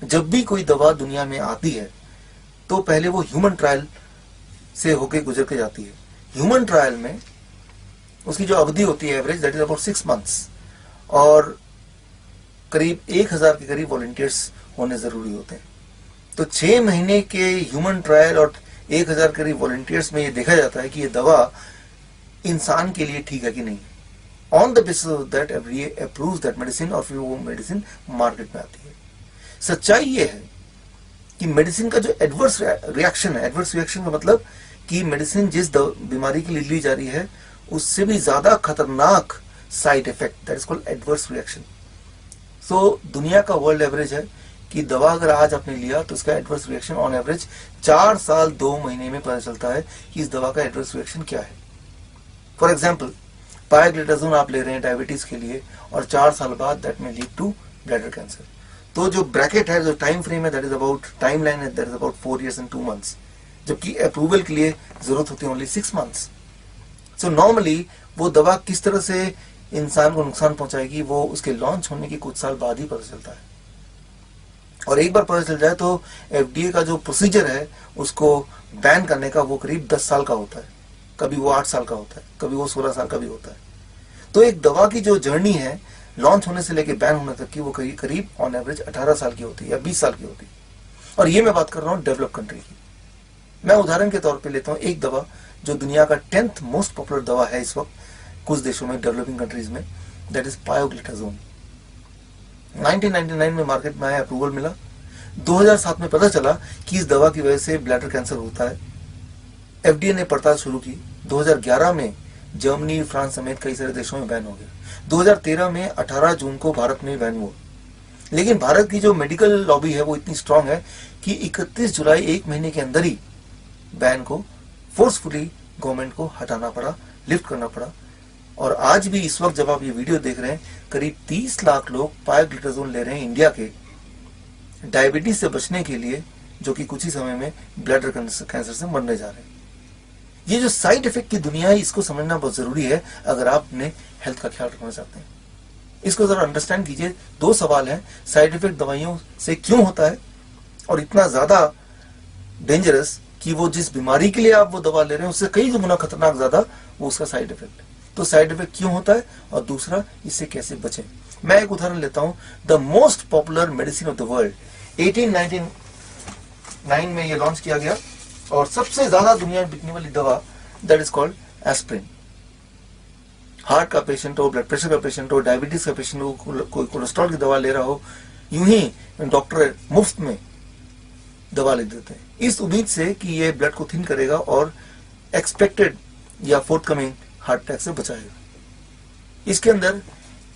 जब भी कोई दवा दुनिया में आती है तो पहले वो ह्यूमन ट्रायल से होके गुजर के जाती है। ह्यूमन ट्रायल में उसकी जो अवधि होती है average, that is about 6 months, और करीब 1000 के करीब वॉलंटियर्स होने जरूरी होते हैं। तो 6 महीने के ह्यूमन ट्रायल और 1000 करीब वॉलंटियर्स में ये देखा जाता है कि ये दवा इंसान के लिए ठीक है कि नहीं। On the basis of that FDA approves that medicine, और फिर वो मेडिसिन मार्केट में आती है। सच्चाई ये है कि मेडिसिन का जो एडवर्स रिएक्शन है, एडवर्स रिएक्शन का मतलब कि मेडिसिन जिस बीमारी के लिए ली जा रही है उससे भी ज्यादा खतरनाक side effect, that is called adverse reaction. So दुनिया का वर्ल्ड एवरेज है कि दवा अगर आज आपने लिया तो उसका एडवर्स रिएक्शन ऑन एवरेज 4 साल 2 महीने में पता चलता है कि इस दवा का एडवर्स रिएक्शन क्या है। फॉर एग्जाम्पल, पायग्लिटाजोन आप ले रहे हैं डायबिटीज के लिए, और 4 साल बाद दैट में लीड टू ब्लैडर कैंसर। तो जो ब्रैकेट है, जो टाइम फ्रेम है, that is about, time line है, that is about 4 years and 2 months, जबकि अप्रूवल के लिए जरूरत होती है ओनली 6 months। सो नॉर्मली वो दवा किस तरह से इंसान को नुकसान पहुंचाएगी वो उसके लॉन्च होने के कुछ साल बाद ही पता चलता है। और एक बार पता चल जाए तो FDA का जो प्रोसीजर है उसको बैन करने का वो करीब 10 साल का होता है, कभी वो 8 साल का होता है, कभी वो 16 साल का भी होता है। तो एक दवा की जो जर्नी है लॉन्च होने से लेकर बैन होने तक की, वो करीब ऑन एवरेज 18 साल की होती है या 20 साल की होती है। और ये मैं बात कर रहा हूँ डेवलप कंट्री की। मैं उदाहरण के तौर पे लेता हूँ एक दवा जो दुनिया का 10th मोस्ट पॉपुलर दवा है इस वक्त कुछ देशों में, डेवलपिंग कंट्रीज में, दैट इज पायोग्लिटाजोन। 1999 में मार्केट में आया, अप्रूवल मिला। 2007 में पता चला कि इस दवा की वजह से ब्लैडर कैंसर होता है। FDA ने पड़ताल शुरू की। 2011 में जर्मनी, फ्रांस समेत कई सारे देशों में बैन हो गया। 2013 में 18 जून को भारत में बैन हुआ। लेकिन भारत की जो मेडिकल लॉबी है वो इतनी स्ट्रांग है कि 31 जुलाई, 1 महीने के अंदर ही बैन को फोर्सफुली गवर्नमेंट को हटाना पड़ा, लिफ्ट करना पड़ा। और आज भी इस वक्त जब आप ये वीडियो देख रहे हैं, करीब 30 लाख लोग पायोग्लिटाजोन ले रहे हैं इंडिया के, डायबिटीज से बचने के लिए, जो कि कुछ ही समय में ब्लैडर कैंसर से मरने जा रहे हैं। ये जो साइड इफेक्ट की दुनिया है इसको समझना बहुत जरूरी है अगर आप अपने हेल्थ का ख्याल रखना चाहते हैं। इसको जरा अंडरस्टैंड कीजिए। 2 सवाल हैं, साइड इफेक्ट दवाइयों से क्यों होता है और इतना ज्यादा डेंजरस कि वो जिस बीमारी के लिए आप वो दवा ले रहे हैं उससे कई गुना खतरनाक ज्यादा वो उसका साइड इफेक्ट है। तो साइड इफेक्ट क्यों होता है और दूसरा इससे कैसे बचें। मैं एक उदाहरण लेता हूं। The most popular medicine of the world 1899 में ये लॉन्च किया गया और सबसे ज्यादा दुनिया में बिकने वाली दवा that is called aspirin. Heart का पेशेंट हो, ब्लड प्रेशर का पेशेंट हो, डायबिटीज का पेशेंट हो, कोई कोलेस्ट्रॉल की दवा ले रहा हो, यूं ही डॉक्टर मुफ्त में दवा लिख देते हैं इस उम्मीद से कि ये ब्लड को थिन करेगा और एक्सपेक्टेड या फोर्थकमिंग हार्ट अटैक से बचाएगा। इसके अंदर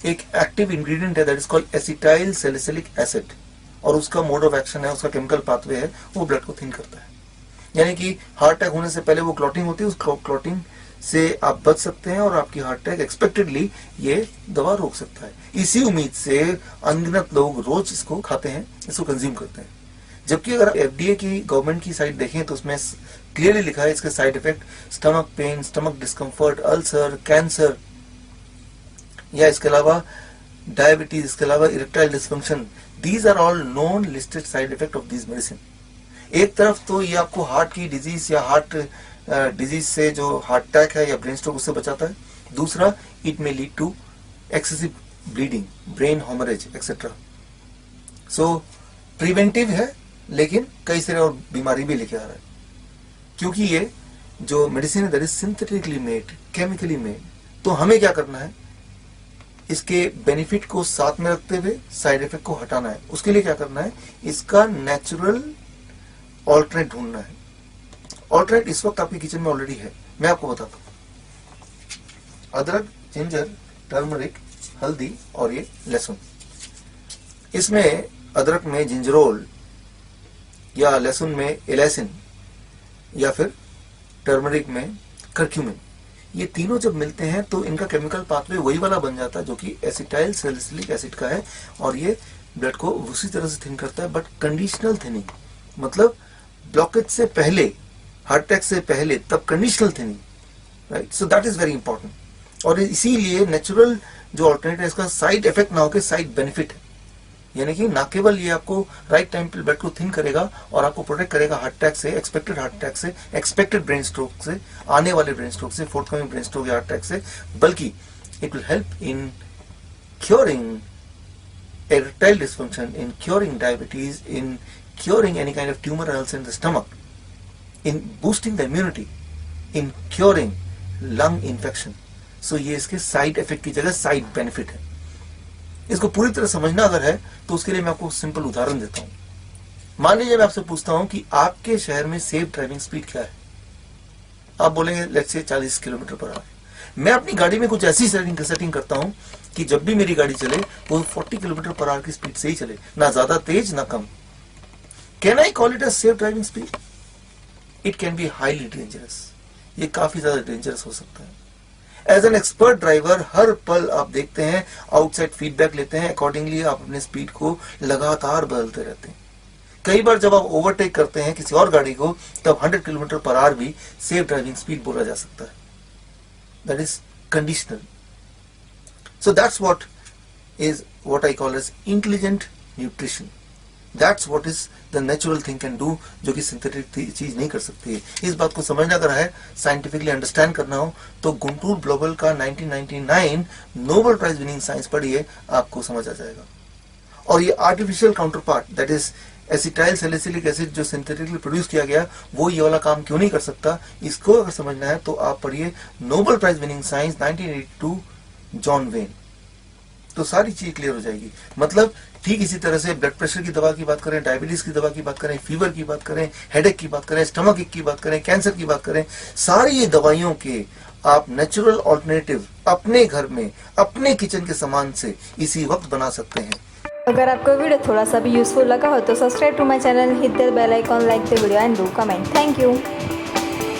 एक एक्टिव इंग्रेडिएंट है that is called acetyl salicylic acid और उसका मोड ऑफ एक्शन है, उसका केमिकल पाथवे है, वो ब्लड को थिन करता है। यानी कि हार्ट अटैक होने से पहले वो क्लॉटिंग होती है, उस क्लॉटिंग से आप बच सकते हैं और आपकी हार्ट अटैक एक्सपेक्टेडली ये दवा रोक सकता है। इसी उम्मीद से अनगिनत लोग रोज इसको खाते हैं, इसको कंज्यूम करते हैं। जबकि अगर FDA की गवर्नमेंट की साइट देखें तो उसमें क्लियरली लिखा है इसके side effect stomach pain, stomach discomfort, ulcer, cancer या इसके अलावा डायबिटीज, इसके अलावा erectile dysfunction, these are all known listed side effect of this medicine. एक तरफ तो ये आपको हार्ट की डिजीज या हार्ट डिजीज से जो हार्ट अटैक है या ब्रेन स्ट्रोक उससे बचाता है, दूसरा it may lead to excessive bleeding, brain haemorrhage etcetera. So preventive है लेकिन कई सारे और बीमारी भी लेके आ रहा है क्योंकि ये जो मेडिसिन है that is synthetically made, chemically made. तो हमें क्या करना है, इसके बेनिफिट को साथ में रखते हुए साइड इफेक्ट को हटाना है। उसके लिए क्या करना है, इसका नेचुरल ऑल्टरनेट ढूंढना है। ऑल्टरनेट इस वक्त आपके किचन में ऑलरेडी है, मैं आपको बताता हूं। अदरक, जिंजर, टर्मरिक, हल्दी और ये लहसुन। इसमें अदरक में जिंजरोल या लहसुन में एलाइसिन या फिर टर्मरिक में करक्यूमिन, ये तीनों जब मिलते हैं तो इनका केमिकल पाथवे वही वाला बन जाता है जो कि एसिटाइल सैलिसिलिक एसिड का है और ये ब्लड को उसी तरह से थिन करता है, बट कंडीशनल थिनिंग, मतलब ब्लॉकेज से पहले, हार्ट अटैक से पहले, तब conditional thinning, right. So that is very important और इसीलिए नेचुरल जो ऑल्टरनेट है इसका साइड इफेक्ट ना होकर साइड बेनिफिट है। यानी कि ना केवल ये आपको राइट टाइम पे ब्लड को थिन करेगा और आपको प्रोटेक्ट करेगा हार्ट अटैक से, एक्सपेक्टेड हार्ट अटैक से, एक्सपेक्टेड ब्रेन स्ट्रोक से, आने वाले ब्रेन स्ट्रोक से, फोर्थकमिंग ब्रेन स्ट्रोक या हार्ट अटैक से, बल्कि it will help in curing erectile dysfunction, in curing diabetes, in curing any kind of tumor or else in the stomach, in boosting the immunity, in curing lung infection. So ये इसके side effect की जगह side benefit है. इसको पूरी तरह समझना अगर है तो उसके लिए मैं आपको सिंपल उदाहरण देता हूं. मान लीजिए मैं आपसे पूछता हूं कि आपके शहर में सेफ ड्राइविंग स्पीड क्या है. आप बोलेंगे let's say 40 kilometre per hour. मैं अपनी गाड़ी में कुछ ऐसी सेटिंग करता हूं कि जब भी मेरी गाड़ी चले वो 40 किलोमीटर पर आवर की स्पीड से ही चले, ना ज्यादा तेज ना कम. Can I call it a safe driving speed? It can be highly dangerous. ये काफी ज्यादा डेंजरस हो सकता है. एज एन एक्सपर्ट ड्राइवर हर पल आप देखते हैं, आउटसाइड फीडबैक लेते हैं, अकॉर्डिंगली आप अपने स्पीड को लगातार बदलते रहते हैं. कई बार जब आप ओवरटेक करते हैं किसी और गाड़ी को तब 100 किलोमीटर पर आवर भी सेफ ड्राइविंग स्पीड बोला जा सकता है. That is conditional. So that's what I call as intelligent nutrition. That's what is the natural thing can do, जो कि सिंथेटिक चीज नहीं कर सकती है. इस बात को समझना अगर है, साइंटिफिकली अंडरस्टैंड करना हो तो गुंटूर ग्लोबल का 1999 नोबेल प्राइज विनिंग साइंस पढ़िए, आपको समझ आ जाएगा. और ये artificial counter part that is acetyl salicylic acid जो सिंथेटिकली प्रोड्यूस किया गया, वो ये वाला काम क्यों नहीं कर सकता, इसको अगर समझना है तो आप पढ़िए Nobel prize winning science 1982 John Vane. तो सारी चीज क्लियर हो जाएगी. मतलब ठीक इसी तरह से ब्लड प्रेशर की दवा की बात करें, डायबिटीज की दवा की बात करें, फीवर की बात करें, हेडेक की बात करें, स्टमक एक की बात करें, कैंसर की बात करें, सारी ये दवाइयों के आप नेचुरल ऑल्टरनेटिव अपने घर में अपने किचन के सामान से इसी वक्त बना सकते हैं. अगर आपको वीडियो थोड़ा सा भी यूजफुल लगा हो तो subscribe to my channel, hit the bell icon, like the video and do comment. Thank you.